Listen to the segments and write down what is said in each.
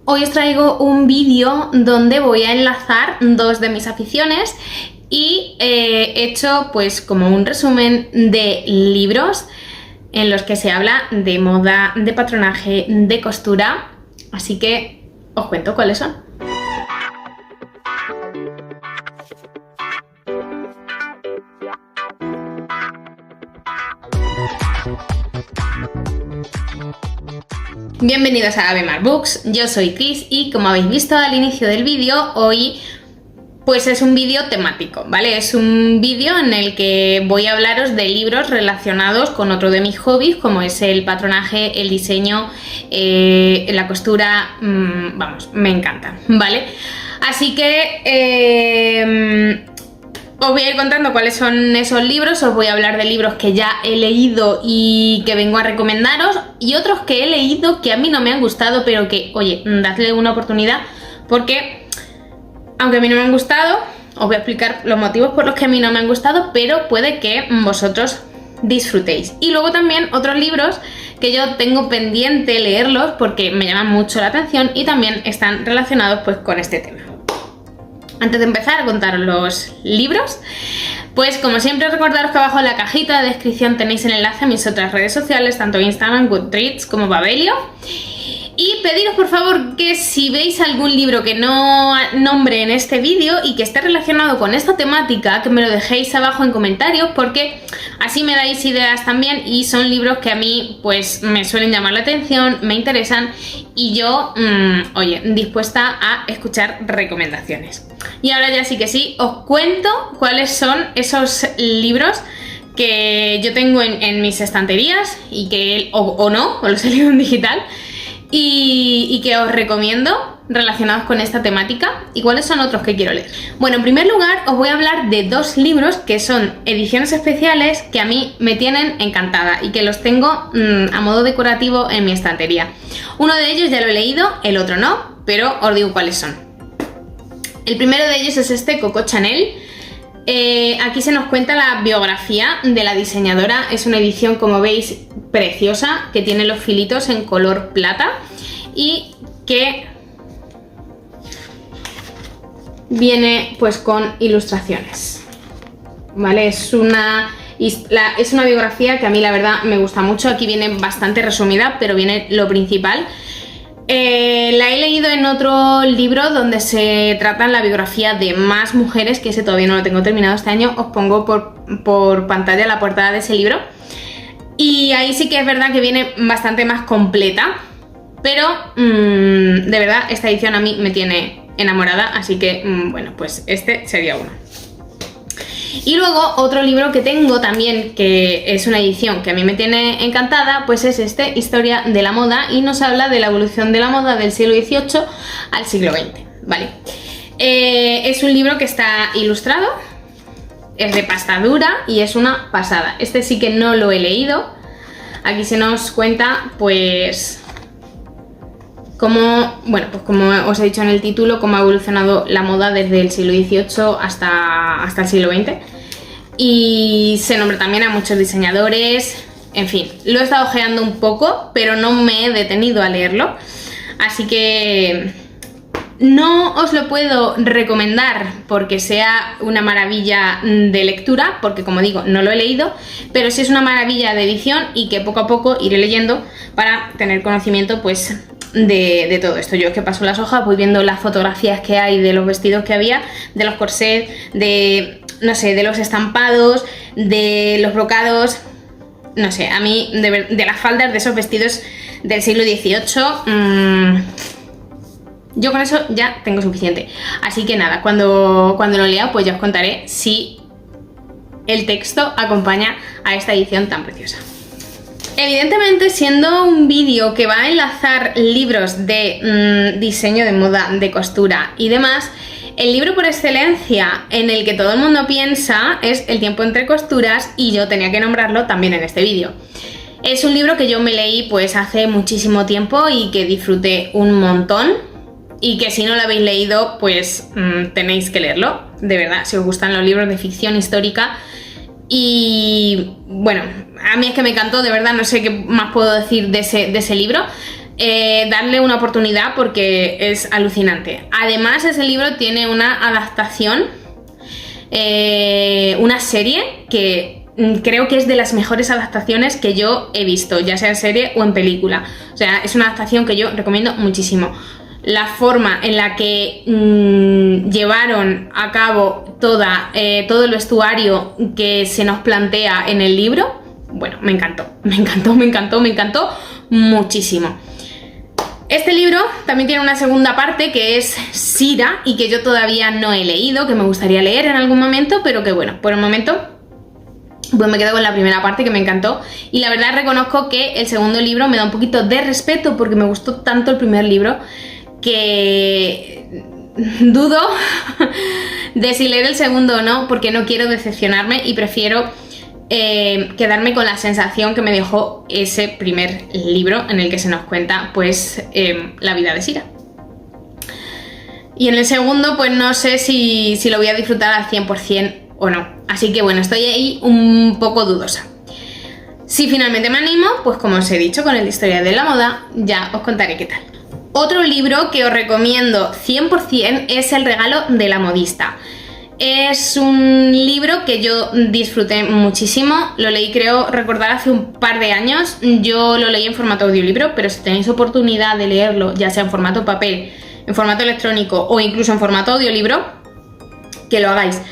Hoy os traigo un vídeo donde voy a enlazar dos de mis aficiones y he hecho pues como un resumen de libros en los que se habla de moda, de patronaje, de costura, así que os cuento cuáles son. Bienvenidos a Ave Mar Books, yo soy Chris y como habéis visto al inicio del vídeo, hoy pues es un vídeo temático, ¿vale? Es un vídeo en el que voy a hablaros de libros relacionados con otro de mis hobbies, como es el patronaje, el diseño, la costura, vamos, me encanta, ¿vale? Así que os voy a ir contando cuáles son esos libros, os voy a hablar de libros que ya he leído y que vengo a recomendaros, y otros que he leído que a mí no me han gustado, pero que, oye, dadle una oportunidad, porque aunque a mí no me han gustado, os voy a explicar los motivos por los que a mí no me han gustado, pero puede que vosotros disfrutéis. Y luego también otros libros que yo tengo pendiente leerlos porque me llaman mucho la atención y también están relacionados pues con este tema. Antes de empezar a contaros los libros, pues como siempre recordaros que abajo en la cajita de descripción tenéis el enlace a mis otras redes sociales, tanto Instagram, Goodreads como Babelio. Y pediros por favor que si veis algún libro que no nombre en este vídeo y que esté relacionado con esta temática, que me lo dejéis abajo en comentarios, porque así me dais ideas también y son libros que a mí pues me suelen llamar la atención, me interesan y yo, oye, dispuesta a escuchar recomendaciones. Y ahora ya sí que sí, os cuento cuáles son esos libros que yo tengo en mis estanterías y que, o no, o los he leído en digital, y que os recomiendo relacionados con esta temática, y cuáles son otros que quiero leer. Bueno, en primer lugar os voy a hablar de dos libros que son ediciones especiales que a mí me tienen encantada y que los tengo a modo decorativo en mi estantería. Uno de ellos ya lo he leído, el otro no, pero os digo cuáles son. El primero de ellos es este Coco Chanel. Aquí se nos cuenta la biografía de la diseñadora. Es una edición, como veis, preciosa, que tiene los filitos en color plata y que viene pues con ilustraciones, ¿vale? Es una biografía que a mí la verdad me gusta mucho. Aquí viene bastante resumida, pero viene lo principal. La he leído en otro libro donde se trata la biografía de más mujeres, que ese todavía no lo tengo terminado este año. Os pongo por pantalla la portada de ese libro. Y ahí sí que es verdad que viene bastante más completa, pero de verdad esta edición a mí me tiene enamorada, así que bueno, pues este sería uno. Y luego otro libro que tengo también, que es una edición que a mí me tiene encantada, pues es este, Historia de la moda, y nos habla de la evolución de la moda del siglo XVIII al siglo XX, ¿vale? Es un libro que está ilustrado, es de pasta dura y es una pasada. Este sí que no lo he leído. Aquí se nos cuenta pues cómo, bueno, pues como os he dicho en el título, cómo ha evolucionado la moda desde el siglo XVIII hasta el siglo XX. Y se nombra también a muchos diseñadores, en fin, lo he estado ojeando un poco, pero no me he detenido a leerlo. Así que no os lo puedo recomendar porque sea una maravilla de lectura, porque como digo, no lo he leído, pero sí es una maravilla de edición y que poco a poco iré leyendo para tener conocimiento pues de todo esto. Yo que paso las hojas voy viendo las fotografías que hay de los vestidos que había, de los corsés, de, no sé, de los estampados, de los brocados, no sé, a mí de las faldas de esos vestidos del siglo XVIII, yo con eso ya tengo suficiente. Así que nada, cuando lo lea pues ya os contaré si el texto acompaña a esta edición tan preciosa. Evidentemente, siendo un vídeo que va a enlazar libros de diseño de moda, de costura y demás, el libro por excelencia en el que todo el mundo piensa es El tiempo entre costuras, y yo tenía que nombrarlo también en este vídeo. Es un libro que yo me leí pues hace muchísimo tiempo y que disfruté un montón, y que si no lo habéis leído pues tenéis que leerlo, de verdad, si os gustan los libros de ficción histórica. Y bueno, a mí es que me encantó, de verdad, no sé qué más puedo decir de ese libro. darle una oportunidad porque es alucinante. Además, ese libro tiene una adaptación, una serie que creo que es de las mejores adaptaciones que yo he visto, ya sea en serie o en película. O sea, es una adaptación que yo recomiendo muchísimo. La forma en la que llevaron a cabo todo el vestuario que se nos plantea en el libro, bueno, me encantó muchísimo. Este libro también tiene una segunda parte que es Sira y que yo todavía no he leído, que me gustaría leer en algún momento, pero que bueno, por el momento pues me quedo con la primera parte que me encantó. Y la verdad reconozco que el segundo libro me da un poquito de respeto porque me gustó tanto el primer libro que dudo de si leer el segundo o no, porque no quiero decepcionarme y prefiero quedarme con la sensación que me dejó ese primer libro en el que se nos cuenta pues la vida de Sira. Y en el segundo pues no sé si lo voy a disfrutar al 100% o no, así que bueno, estoy ahí un poco dudosa. Si finalmente me animo, pues como os he dicho con el Historia de la Moda, ya os contaré qué tal. Otro libro que os recomiendo 100% es El regalo de la modista. Es un libro que yo disfruté muchísimo, lo leí creo recordar hace un par de años. Yo lo leí en formato audiolibro, pero si tenéis oportunidad de leerlo, ya sea en formato papel, en formato electrónico o incluso en formato audiolibro, que lo hagáis,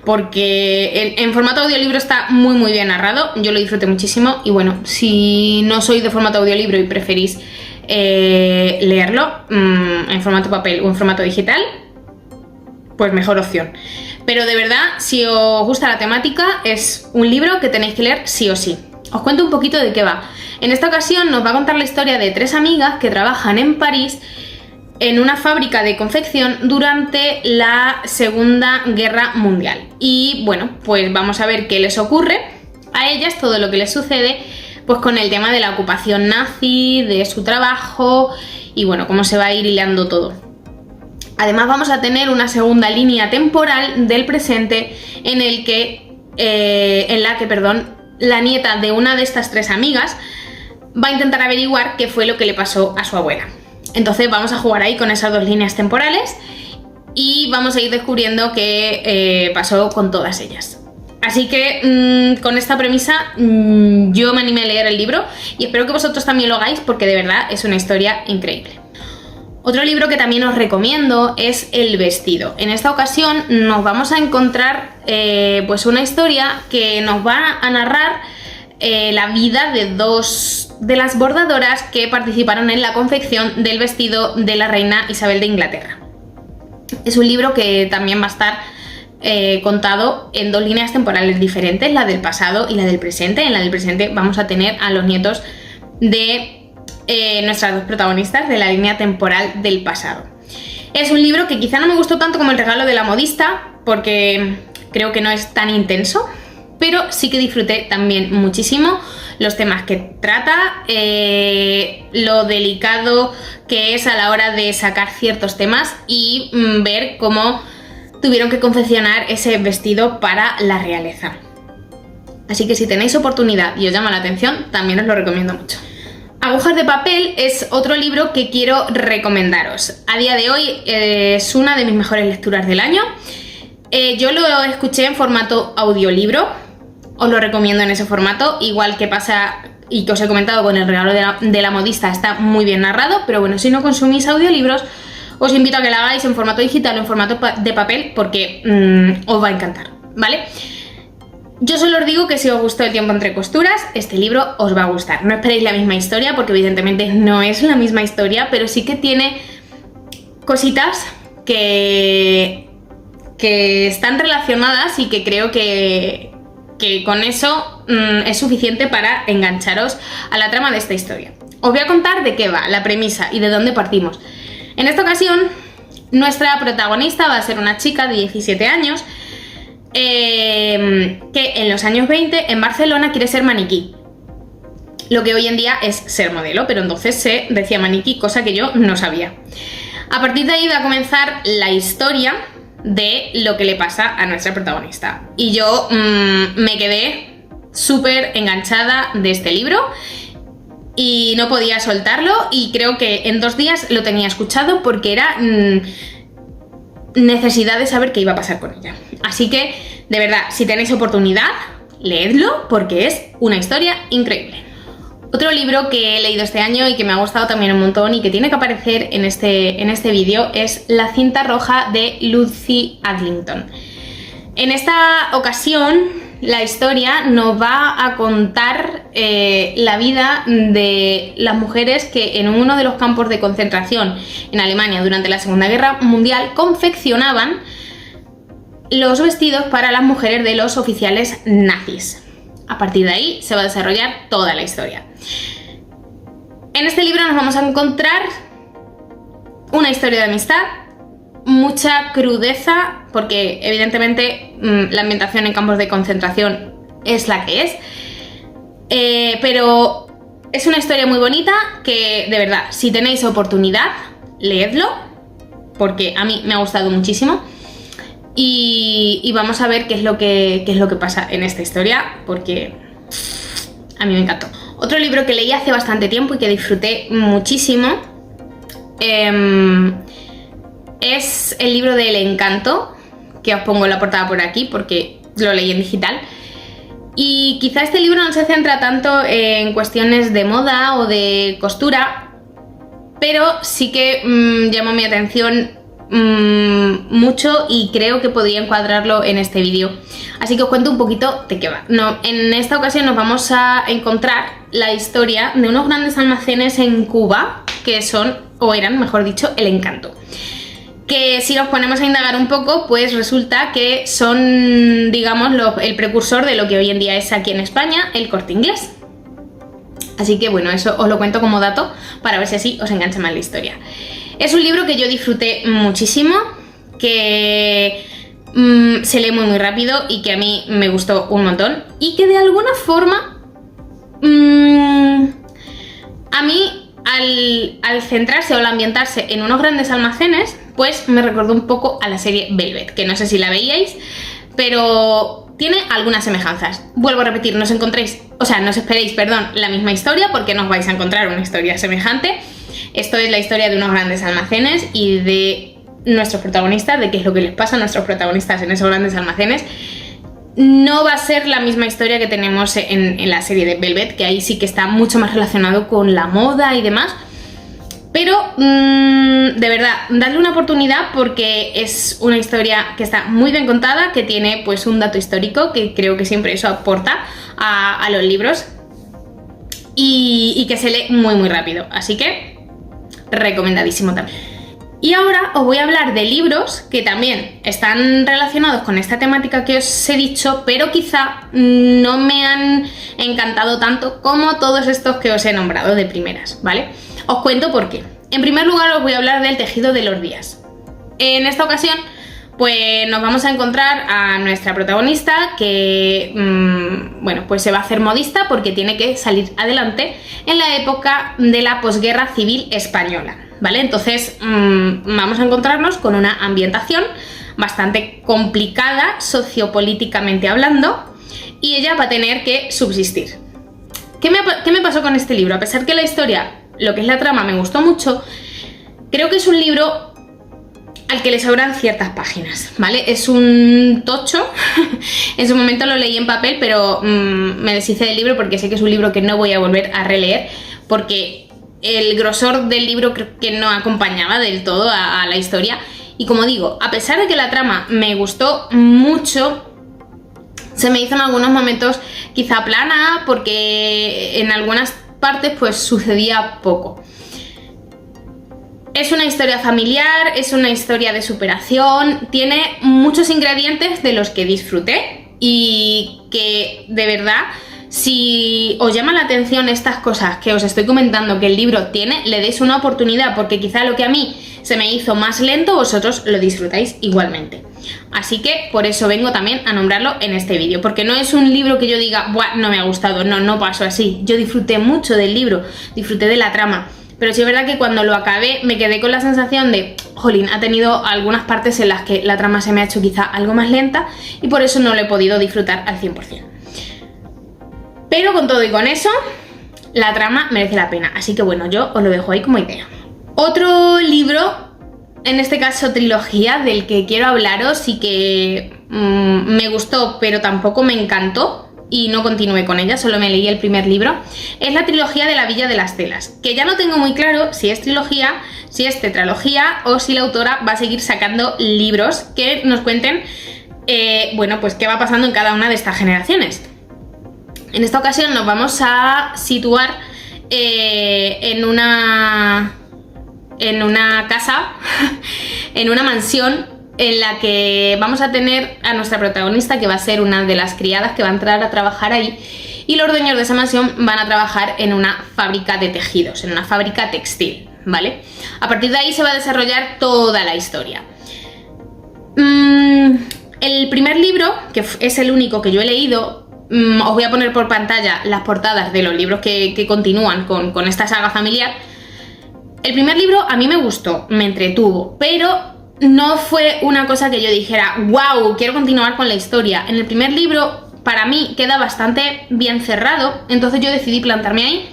porque en formato audiolibro está muy bien narrado, yo lo disfruté muchísimo. Y bueno, si no sois de formato audiolibro y preferís leerlo en formato papel o en formato digital, pues mejor opción. Pero de verdad, si os gusta la temática, es un libro que tenéis que leer sí o sí. Os cuento un poquito de qué va. En esta ocasión nos va a contar la historia de 3 amigas que trabajan en París en una fábrica de confección durante la Segunda Guerra Mundial. Y bueno, pues vamos a ver qué les ocurre a ellas, todo lo que les sucede pues con el tema de la ocupación nazi, de su trabajo y bueno, cómo se va a ir hilando todo. Además vamos a tener una segunda línea temporal del presente en la que la nieta de una de estas 3 amigas va a intentar averiguar qué fue lo que le pasó a su abuela. Entonces vamos a jugar ahí con esas 2 líneas temporales y vamos a ir descubriendo qué pasó con todas ellas. Así que con esta premisa yo me animé a leer el libro y espero que vosotros también lo hagáis porque de verdad es una historia increíble. Otro libro que también os recomiendo es El vestido. En esta ocasión nos vamos a encontrar pues una historia que nos va a narrar la vida de 2 de las bordadoras que participaron en la confección del vestido de la reina Isabel de Inglaterra. Es un libro que también va a estar contado en 2 líneas temporales diferentes, la del pasado y la del presente. En la del presente vamos a tener a los nietos de nuestras 2 protagonistas de la línea temporal del pasado. Es un libro que quizá no me gustó tanto como El regalo de la modista porque creo que no es tan intenso, pero sí que disfruté también muchísimo los temas que trata, lo delicado que es a la hora de sacar ciertos temas y ver cómo tuvieron que confeccionar ese vestido para la realeza. Así que si tenéis oportunidad y os llama la atención, también os lo recomiendo mucho. Agujas de papel es otro libro que quiero recomendaros. A día de hoy es una de mis mejores lecturas del año. Yo lo escuché en formato audiolibro, os lo recomiendo en ese formato, igual que pasa y que os he comentado con El regalo de la modista, está muy bien narrado, pero bueno, si no consumís audiolibros, os invito a que lo hagáis en formato digital o en formato de papel porque os va a encantar, ¿vale? Yo solo os digo que si os gustó El tiempo entre costuras, este libro os va a gustar. No esperéis la misma historia porque evidentemente no es la misma historia, pero sí que tiene cositas que están relacionadas y que creo que con eso es suficiente para engancharos a la trama de esta historia. Os voy a contar de qué va, la premisa y de dónde partimos. En esta ocasión, nuestra protagonista va a ser una chica de 17 años que en los años 20 en Barcelona quiere ser maniquí. Lo que hoy en día es ser modelo, pero entonces se decía maniquí, cosa que yo no sabía. A partir de ahí va a comenzar la historia de lo que le pasa a nuestra protagonista. Y yo me quedé súper enganchada de este libro y no podía soltarlo, y creo que en 2 días lo tenía escuchado porque era necesidad de saber qué iba a pasar con ella. Así que, de verdad, si tenéis oportunidad, leedlo porque es una historia increíble. Otro libro que he leído este año y que me ha gustado también un montón y que tiene que aparecer en este vídeo es La cinta roja de Lucy Adlington. En esta ocasión, la historia nos va a contar la vida de las mujeres que en uno de los campos de concentración en Alemania durante la Segunda Guerra Mundial confeccionaban los vestidos para las mujeres de los oficiales nazis. A partir de ahí se va a desarrollar toda la historia. En este libro nos vamos a encontrar una historia de amistad, mucha crudeza, porque evidentemente la ambientación en campos de concentración es la que es, pero es una historia muy bonita que, de verdad, si tenéis oportunidad, leedlo, porque a mí me ha gustado muchísimo. Y vamos a ver qué es lo que pasa en esta historia, porque a mí me encantó. Otro libro que leí hace bastante tiempo y que disfruté muchísimo es el libro de El Encanto, que os pongo la portada por aquí porque lo leí en digital. Y quizá este libro no se centra tanto en cuestiones de moda o de costura, pero sí que llamó mi atención mucho y creo que podría encuadrarlo en este vídeo. Así que os cuento un poquito de qué va. En esta ocasión nos vamos a encontrar la historia de unos grandes almacenes en Cuba que son, o eran, mejor dicho, El Encanto. Que si nos ponemos a indagar un poco, pues resulta que son, digamos, el precursor de lo que hoy en día es aquí en España el Corte Inglés. Así que bueno, eso os lo cuento como dato para ver si así os engancha más la historia. Es un libro que yo disfruté muchísimo, que se lee muy rápido y que a mí me gustó un montón y que de alguna forma a mí al centrarse o al ambientarse en unos grandes almacenes, pues me recordó un poco a la serie Velvet, que no sé si la veíais, pero tiene algunas semejanzas. Vuelvo a repetir, no os esperéis, la misma historia, porque no os vais a encontrar una historia semejante. Esto es la historia de unos grandes almacenes y de nuestros protagonistas, de qué es lo que les pasa a nuestros protagonistas en esos grandes almacenes. No va a ser la misma historia que tenemos en la serie de Velvet, que ahí sí que está mucho más relacionado con la moda y demás. Pero, de verdad, dadle una oportunidad porque es una historia que está muy bien contada, que tiene pues un dato histórico, que creo que siempre eso aporta a los libros, y que se lee muy rápido. Así que, recomendadísimo también. Y ahora os voy a hablar de libros que también están relacionados con esta temática que os he dicho, pero quizá no me han encantado tanto como todos estos que os he nombrado de primeras, ¿vale? Os cuento por qué. En primer lugar os voy a hablar del Tejido de los días. En esta ocasión pues nos vamos a encontrar a nuestra protagonista que, bueno, pues se va a hacer modista porque tiene que salir adelante en la época de la posguerra civil española, ¿vale? Entonces vamos a encontrarnos con una ambientación bastante complicada sociopolíticamente hablando y ella va a tener que subsistir. ¿Qué me pasó con este libro? A pesar que la historia, lo que es la trama, me gustó mucho, creo que es un libro al que le sobran ciertas páginas, ¿vale? Es un tocho. En su momento lo leí en papel, pero me deshice del libro porque sé que es un libro que no voy a volver a releer porque el grosor del libro creo que no acompañaba del todo a la historia. Y como digo, a pesar de que la trama me gustó mucho, se me hizo en algunos momentos quizá plana porque en algunas partes pues sucedía poco. Es una historia familiar, es una historia de superación, tiene muchos ingredientes de los que disfruté y que de verdad, si os llama la atención estas cosas que os estoy comentando que el libro tiene, le deis una oportunidad porque quizá lo que a mí se me hizo más lento, vosotros lo disfrutáis igualmente. Así que por eso vengo también a nombrarlo en este vídeo, porque no es un libro que yo diga, buah, no me ha gustado, no pasó así. Yo disfruté mucho del libro, disfruté de la trama. Pero sí es verdad que cuando lo acabé me quedé con la sensación de, jolín, ha tenido algunas partes en las que la trama se me ha hecho quizá algo más lenta y por eso no lo he podido disfrutar al 100%. Pero con todo y con eso, la trama merece la pena. Así que bueno, yo os lo dejo ahí como idea. Otro libro, en este caso trilogía, del que quiero hablaros y que me gustó pero tampoco me encantó y no continué con ella, solo me leí el primer libro, es la trilogía de La Villa de las Telas, que ya no tengo muy claro si es trilogía, si es tetralogía o si la autora va a seguir sacando libros que nos cuenten, bueno, pues qué va pasando en cada una de estas generaciones. En esta ocasión nos vamos a situar en una casa, en una mansión en la que vamos a tener a nuestra protagonista, que va a ser una de las criadas que va a entrar a trabajar ahí, y los dueños de esa mansión van a trabajar en una fábrica de tejidos, en una fábrica textil, ¿vale? A partir de ahí se va a desarrollar toda la historia. El primer libro, que es el único que yo he leído, os voy a poner por pantalla las portadas de los libros que continúan con esta saga familiar. El primer libro a mí me gustó, me entretuvo, pero no fue una cosa que yo dijera, wow, quiero continuar con la historia. En el primer libro, para mí, queda bastante bien cerrado, entonces yo decidí plantarme ahí,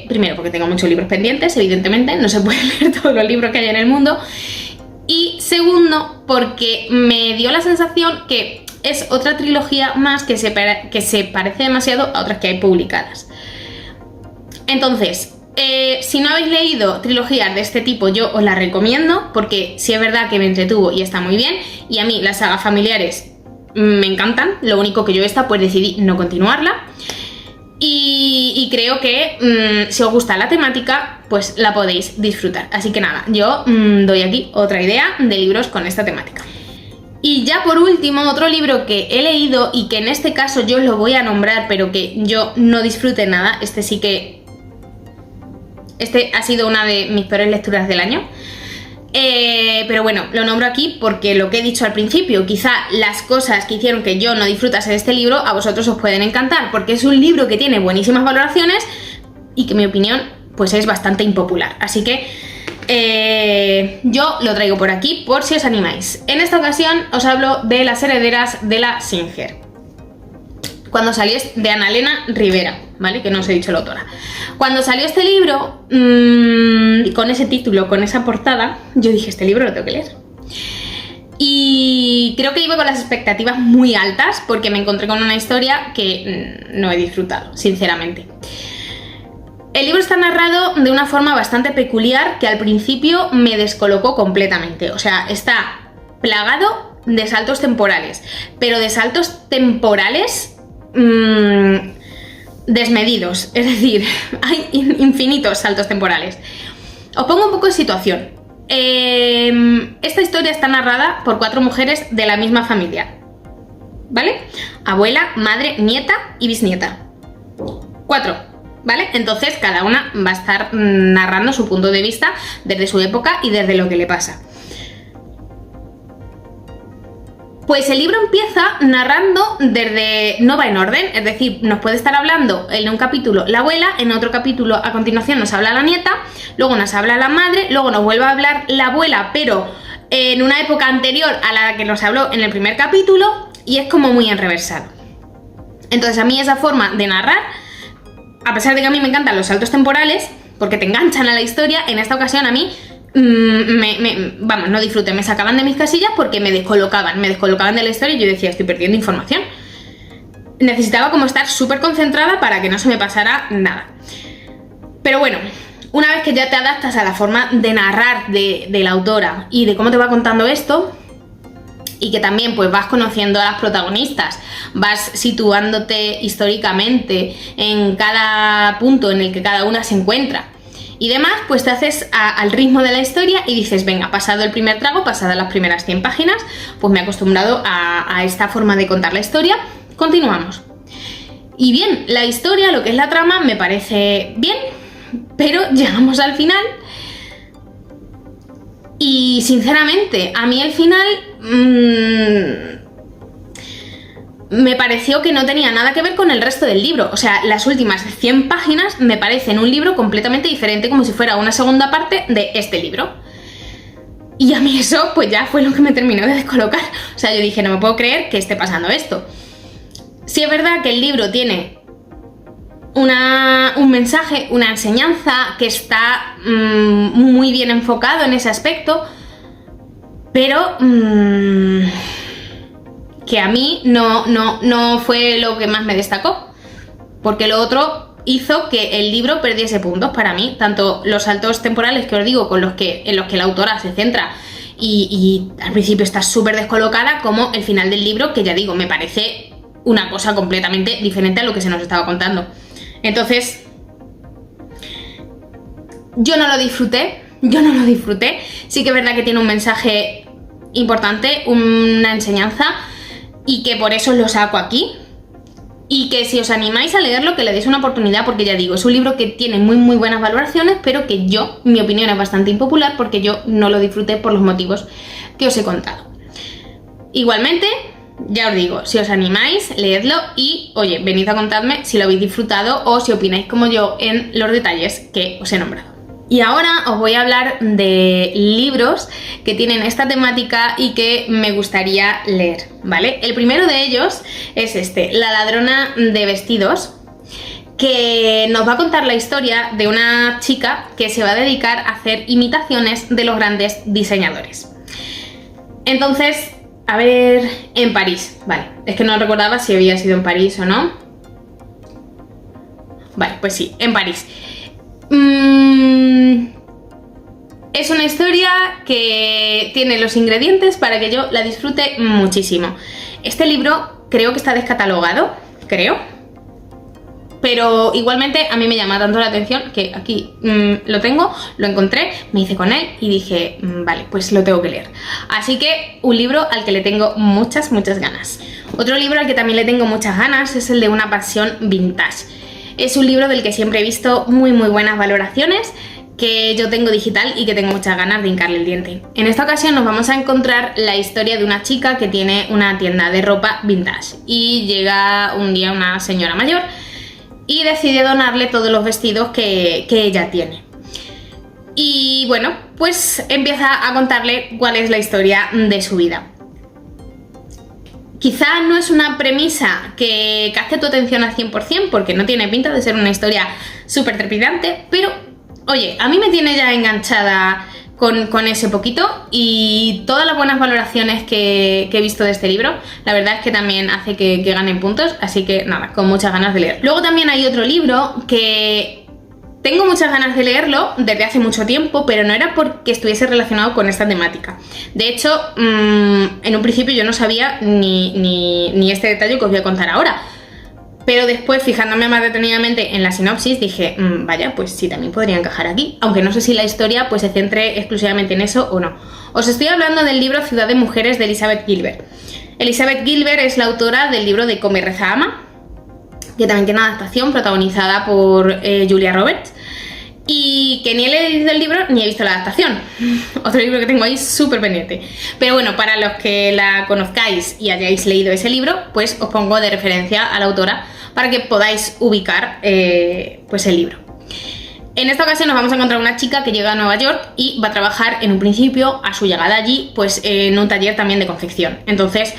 primero, porque tengo muchos libros pendientes, evidentemente, no se puede leer todos los libros que hay en el mundo, y segundo, porque me dio la sensación que es otra trilogía más que se parece demasiado a otras que hay publicadas. Entonces, si no habéis leído trilogías de este tipo, yo os la recomiendo, porque sí es verdad que me entretuvo y está muy bien, y a mí las sagas familiares me encantan. Lo único que yo pues decidí no continuarla, y creo que si os gusta la temática, pues la podéis disfrutar. Así que nada, yo doy aquí otra idea de libros con esta temática. Y ya por último, otro libro que he leído y que en este caso yo os lo voy a nombrar, pero que yo no disfruté nada, este ha sido una de mis peores lecturas del año, pero bueno, lo nombro aquí porque lo que he dicho al principio, quizá las cosas que hicieron que yo no disfrutase de este libro a vosotros os pueden encantar, porque es un libro que tiene buenísimas valoraciones y que en mi opinión pues es bastante impopular, así que yo lo traigo por aquí por si os animáis. En esta ocasión os hablo de Las herederas de la Singer. Cuando salió, de Ana Elena Rivera, ¿vale? Que no os he dicho la autora. Cuando salió este libro, con ese título, con esa portada, yo dije, este libro lo tengo que leer. Y creo que iba con las expectativas muy altas, porque me encontré con una historia que no he disfrutado, sinceramente. El libro está narrado de una forma bastante peculiar que al principio me descolocó completamente. O sea, está plagado de saltos temporales, pero de saltos temporales desmedidos, es decir, hay infinitos saltos temporales. Os pongo un poco en situación. Esta historia está narrada por 4 mujeres de la misma familia, ¿vale? Abuela, madre, nieta y bisnieta. 4, ¿vale? Entonces cada una va a estar narrando su punto de vista desde su época y desde lo que le pasa. Pues el libro empieza narrando desde... no va en orden, es decir, nos puede estar hablando en un capítulo la abuela, en otro capítulo a continuación nos habla la nieta, luego nos habla la madre, luego nos vuelve a hablar la abuela, pero en una época anterior a la que nos habló en el primer capítulo, y es como muy enreversado. Entonces a mí esa forma de narrar, a pesar de que a mí me encantan los saltos temporales, porque te enganchan a la historia, en esta ocasión a mí... vamos, no disfruté, me sacaban de mis casillas porque me descolocaban de la historia y yo decía, estoy perdiendo información. Necesitaba como estar súper concentrada para que no se me pasara nada. Pero bueno, una vez que ya te adaptas a la forma de narrar de la autora y de cómo te va contando esto, y que también pues vas conociendo a las protagonistas, vas situándote históricamente en cada punto en el que cada una se encuentra, y demás, pues te haces al ritmo de la historia y dices, venga, pasado el primer trago, pasadas las primeras 100 páginas, pues me he acostumbrado a esta forma de contar la historia, continuamos. Y bien, la historia, lo que es la trama, me parece bien, pero llegamos al final y sinceramente, a mí el final me pareció que no tenía nada que ver con el resto del libro. O sea, las últimas 100 páginas me parecen un libro completamente diferente, como si fuera una segunda parte de este libro. Y a mí eso pues ya fue lo que me terminó de descolocar. O sea, yo dije, no me puedo creer que esté pasando esto. Sí es verdad que el libro tiene un mensaje, una enseñanza que está muy bien enfocado en ese aspecto, pero que a mí no fue lo que más me destacó, porque lo otro hizo que el libro perdiese puntos para mí, tanto los saltos temporales que os digo en los que la autora se centra y al principio está súper descolocada, como el final del libro, que ya digo, me parece una cosa completamente diferente a lo que se nos estaba contando. Entonces, yo no lo disfruté. Sí que es verdad que tiene un mensaje importante, una enseñanza, y que por eso lo saco aquí. Y que si os animáis a leerlo, que le deis una oportunidad, porque ya digo, es un libro que tiene muy buenas valoraciones, pero que mi opinión es bastante impopular, porque yo no lo disfruté por los motivos que os he contado. Igualmente, ya os digo, si os animáis, leedlo y, oye, venid a contadme si lo habéis disfrutado o si opináis como yo en los detalles que os he nombrado. Y ahora os voy a hablar de libros que tienen esta temática y que me gustaría leer, ¿vale? El primero de ellos es este, La ladrona de vestidos, que nos va a contar la historia de una chica que se va a dedicar a hacer imitaciones de los grandes diseñadores. Entonces, a ver, en París, vale, es que no recordaba si había sido en París o no. Vale, pues sí, en París. Es una historia que tiene los ingredientes para que yo la disfrute muchísimo. Este libro creo que está descatalogado, pero igualmente a mí me llama tanto la atención que aquí lo tengo, lo encontré, me hice con él y dije, vale, pues lo tengo que leer. Así que un libro al que le tengo muchas ganas. Otro libro al que también le tengo muchas ganas es el de Una pasión vintage. Es un libro del que siempre he visto muy buenas valoraciones, que yo tengo digital y que tengo muchas ganas de hincarle el diente. En esta ocasión nos vamos a encontrar la historia de una chica que tiene una tienda de ropa vintage y llega un día una señora mayor y decide donarle todos los vestidos que ella tiene. Y bueno, pues empieza a contarle cuál es la historia de su vida. Quizá no es una premisa que capte tu atención al 100% porque no tiene pinta de ser una historia súper trepidante, pero oye, a mí me tiene ya enganchada con ese poquito, y todas las buenas valoraciones que he visto de este libro, la verdad es que también hace que ganen puntos, así que nada, con muchas ganas de leer. Luego también hay otro libro que tengo muchas ganas de leerlo desde hace mucho tiempo, pero no era porque estuviese relacionado con esta temática. De hecho, en un principio yo no sabía ni este detalle que os voy a contar ahora. Pero después, fijándome más detenidamente en la sinopsis, dije, vaya, pues sí, también podría encajar aquí. Aunque no sé si la historia pues se centre exclusivamente en eso o no. Os estoy hablando del libro Ciudad de Mujeres de Elizabeth Gilbert. Elizabeth Gilbert es la autora del libro de Come, Reza, Ama, que también tiene una adaptación protagonizada por Julia Roberts. Y que ni he leído el libro ni he visto la adaptación. Otro libro que tengo ahí súper pendiente. Pero bueno, para los que la conozcáis y hayáis leído ese libro, pues os pongo de referencia a la autora para que podáis ubicar pues el libro. En esta ocasión nos vamos a encontrar una chica que llega a Nueva York y va a trabajar en un principio, a su llegada allí, pues en un taller también de confección. Entonces,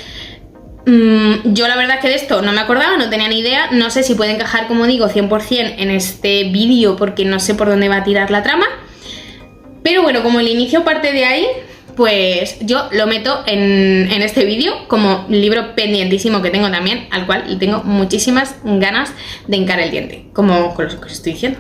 yo la verdad es que de esto no me acordaba, no tenía ni idea, no sé si puede encajar, como digo, 100% en este vídeo porque no sé por dónde va a tirar la trama, pero bueno, como el inicio parte de ahí, pues yo lo meto en este vídeo como libro pendientísimo que tengo también, al cual le tengo muchísimas ganas de hincar el diente, como con lo que os estoy diciendo.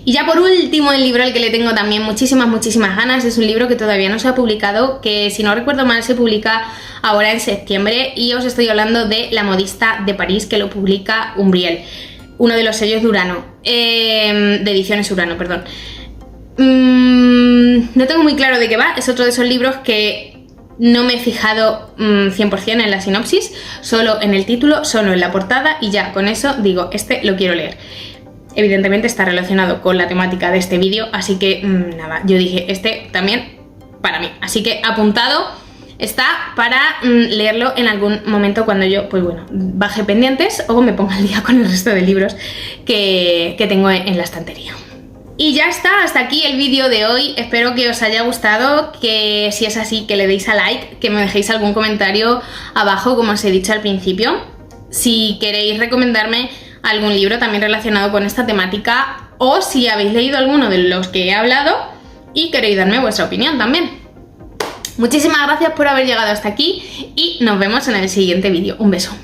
Y ya por último, el libro al que le tengo también muchísimas ganas es un libro que todavía no se ha publicado, que si no recuerdo mal se publica ahora en septiembre, y os estoy hablando de La modista de París, que lo publica Umbriel, uno de los sellos de Urano, de Ediciones Urano, perdón. No tengo muy claro de qué va, es otro de esos libros que no me he fijado 100% en la sinopsis, solo en el título, solo en la portada, y ya con eso digo, este lo quiero leer. Evidentemente está relacionado con la temática de este vídeo, así que nada, yo dije, este también para mí. Así que apuntado está para leerlo en algún momento cuando yo, pues bueno, baje pendientes o me ponga al día con el resto de libros que tengo en la estantería. Y ya está, hasta aquí el vídeo de hoy. Espero que os haya gustado, que si es así, que le deis a like, que me dejéis algún comentario abajo, como os he dicho al principio. Si queréis recomendarme algún libro también relacionado con esta temática, o si habéis leído alguno de los que he hablado y queréis darme vuestra opinión también. Muchísimas gracias por haber llegado hasta aquí y nos vemos en el siguiente vídeo. Un beso.